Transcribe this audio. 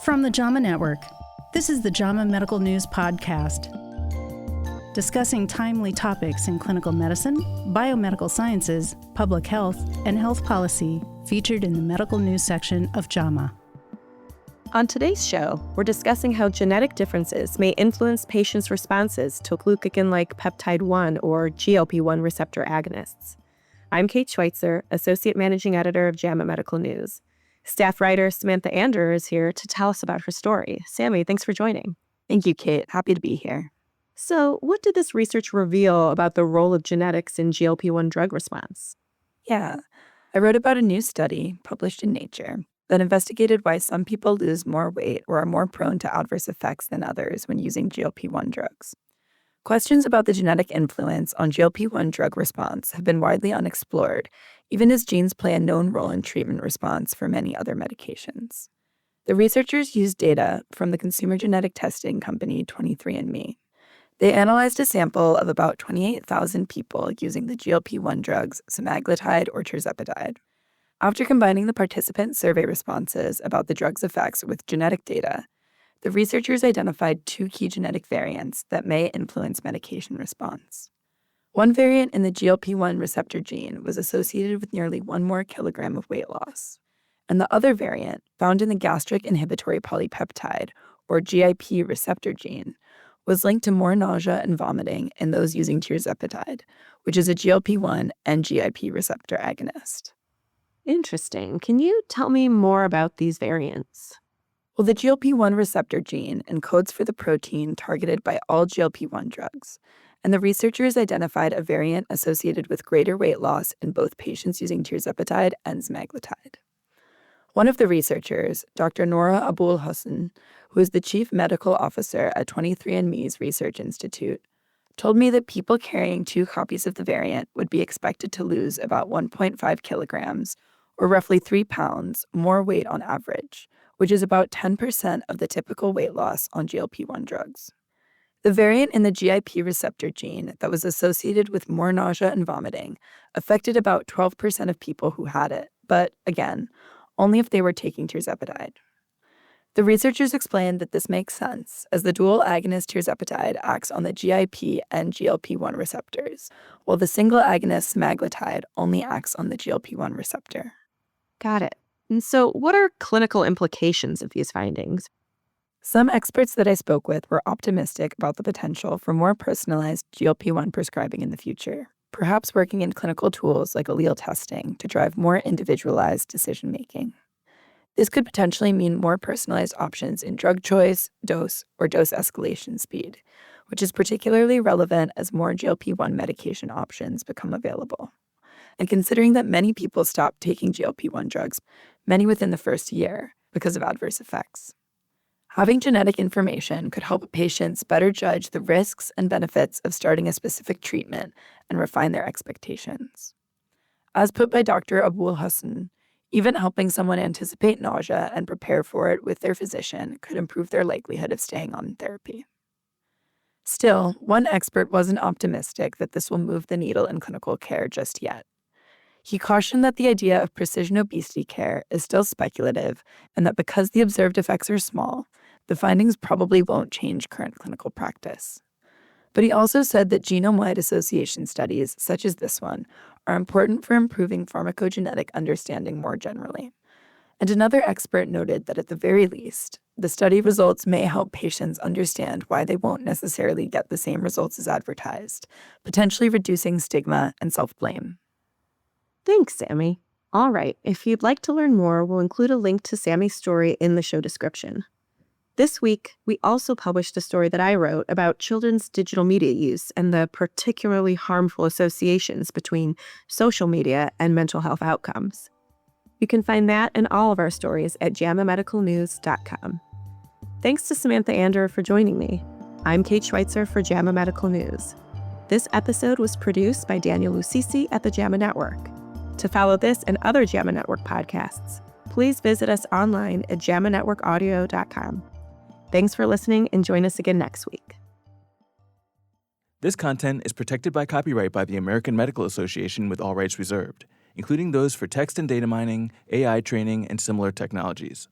From the JAMA Network, this is the JAMA Medical News Podcast, discussing timely topics in clinical medicine, biomedical sciences, public health, and health policy, featured in the medical news section of JAMA. On today's show, we're discussing how genetic differences may influence patients' responses to glucagon-like peptide 1 or GLP-1 receptor agonists. I'm Kate Schweitzer, Associate Managing Editor of JAMA Medical News. Staff writer Samantha Anderer is here to tell us about her story. Sammy, thanks for joining. Thank you, Kate. Happy to be here. So, what did this research reveal about the role of genetics in GLP-1 drug response? Yeah, I wrote about a new study published in Nature that investigated why some people lose more weight or are more prone to adverse effects than others when using GLP-1 drugs. Questions about the genetic influence on GLP-1 drug response have been widely unexplored, even as genes play a known role in treatment response for many other medications. The researchers used data from the consumer genetic testing company 23andMe. They analyzed a sample of about 28,000 people using the GLP-1 drugs semaglutide or tirzepatide. After combining the participant survey responses about the drug's effects with genetic data, the researchers identified two key genetic variants that may influence medication response. One variant in the GLP-1 receptor gene was associated with nearly 1 more kilogram of weight loss, and the other variant, found in the gastric inhibitory polypeptide, or GIP receptor gene, was linked to more nausea and vomiting in those using tirzepatide, which is a GLP-1 and GIP receptor agonist. Interesting. Can you tell me more about these variants? Well, the GLP-1 receptor gene encodes for the protein targeted by all GLP-1 drugs, and the researchers identified a variant associated with greater weight loss in both patients using tirzepatide and semaglutide. One of the researchers, Dr. Noura Abul-Hosn, who is the chief medical officer at 23andMe's Research Institute, told me that people carrying 2 copies of the variant would be expected to lose about 1.5 kilograms, or roughly 3 pounds, more weight on average, which is about 10% of the typical weight loss on GLP-1 drugs. The variant in the GIP receptor gene that was associated with more nausea and vomiting affected about 12% of people who had it, but again, only if they were taking tirzepatide. The researchers explained that this makes sense, as the dual agonist tirzepatide acts on the GIP and GLP-1 receptors, while the single agonist semaglutide only acts on the GLP-1 receptor. Got it. And so what are clinical implications of these findings? Some experts that I spoke with were optimistic about the potential for more personalized GLP-1 prescribing in the future, perhaps working in clinical tools like allele testing to drive more individualized decision-making. This could potentially mean more personalized options in drug choice, dose, or dose escalation speed, which is particularly relevant as more GLP-1 medication options become available. And considering that many people stop taking GLP-1 drugs, many within the first year, because of adverse effects. Having genetic information could help patients better judge the risks and benefits of starting a specific treatment and refine their expectations. As put by Dr. Abul-Hosn, even helping someone anticipate nausea and prepare for it with their physician could improve their likelihood of staying on therapy. Still, one expert wasn't optimistic that this will move the needle in clinical care just yet. He cautioned that the idea of precision obesity care is still speculative and that because the observed effects are small, the findings probably won't change current clinical practice. But he also said that genome-wide association studies, such as this one, are important for improving pharmacogenetic understanding more generally. And another expert noted that at the very least, the study results may help patients understand why they won't necessarily get the same results as advertised, potentially reducing stigma and self-blame. Thanks, Sammy. All right, if you'd like to learn more, we'll include a link to Sammy's story in the show description. This week, we also published a story that I wrote about children's digital media use and the particularly harmful associations between social media and mental health outcomes. You can find that and all of our stories at jamamedicalnews.com. Thanks to Samantha Anderer for joining me. I'm Kate Schweitzer for JAMA Medical News. This episode was produced by Daniel Lucisi at the JAMA Network. To follow this and other JAMA Network podcasts, please visit us online at jamanetworkaudio.com. Thanks for listening and join us again next week. This content is protected by copyright by the American Medical Association with all rights reserved, including those for text and data mining, AI training, and similar technologies.